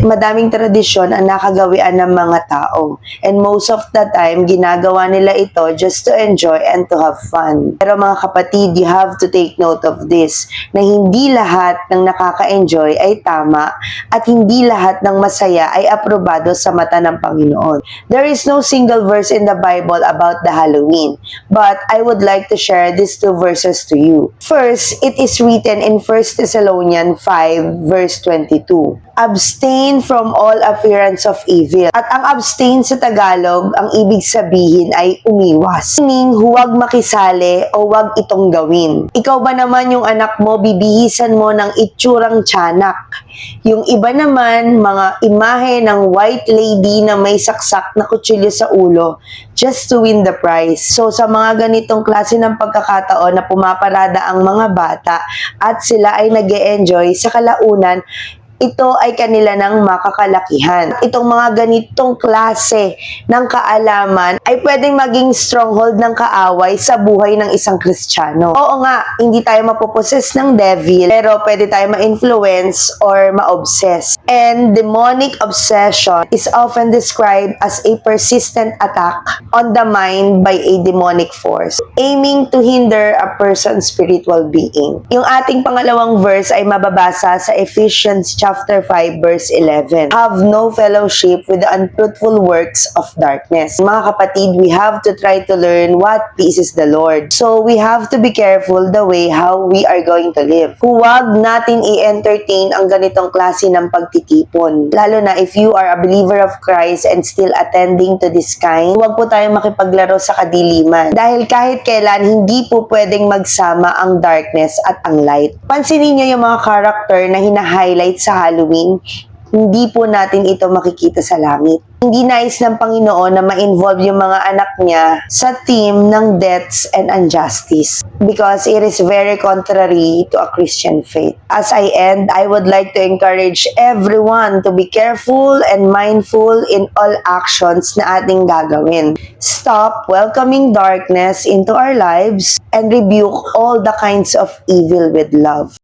Madaming tradisyon ang nakagawian ng mga tao. And most of the time, ginagawa nila ito just to enjoy and to have fun. Pero mga kapatid, you have to take note of this, na hindi lahat ng nakaka-enjoy ay tama at hindi lahat ng masaya ay aprobado sa mata ng Panginoon. There is no single verse in the Bible about the Halloween, but I would like to share these two verses to you. First, it is written in 1 Thessalonians 5 verse 22. Abstain from all appearance of evil. At ang abstain sa Tagalog, ang ibig sabihin ay umiwas. Meaning, huwag makisali o huwag itong gawin. Ikaw ba naman yung anak mo, bibihisan mo ng itsurang tiyanak. Yung iba naman, mga imahe ng white lady na may saksak na kutsilyo sa ulo just to win the prize. So, sa mga ganitong klase ng pagkakataon na pumaparada ang mga bata at sila ay nag-e-enjoy, sa kalaunan, ito ay kanila ng makakalakihan. Itong mga ganitong klase ng kaalaman ay pwedeng maging stronghold ng kaaway sa buhay ng isang Kristiyano. Oo nga, hindi tayo mapoposes ng devil, pero pwede tayo ma-influence or ma-obsess. And demonic obsession is often described as a persistent attack on the mind by a demonic force, aiming to hinder a person's spiritual being. Yung ating pangalawang verse ay mababasa sa Ephesians chapter 5 verse 11. Have no fellowship with the unfruitful works of darkness. Mga kapatid, we have to try to learn what pleases the Lord. So we have to be careful the way how we are going to live. Huwag natin i-entertain ang ganitong klase ng pagtitipon. Lalo na if you are a believer of Christ and still attending to this kind, huwag po tayong makipaglaro sa kadiliman. Dahil kahit kailan, hindi po pwedeng magsama ang darkness at ang light. Pansinin niyo yung mga character na hina-highlight sa Halloween, hindi po natin ito makikita sa langit. Hindi nais ng Panginoon na ma-involve yung mga anak niya sa theme ng deaths and injustice because it is very contrary to a Christian faith. As I end, I would like to encourage everyone to be careful and mindful in all actions na ating gagawin. Stop welcoming darkness into our lives and rebuke all the kinds of evil with love.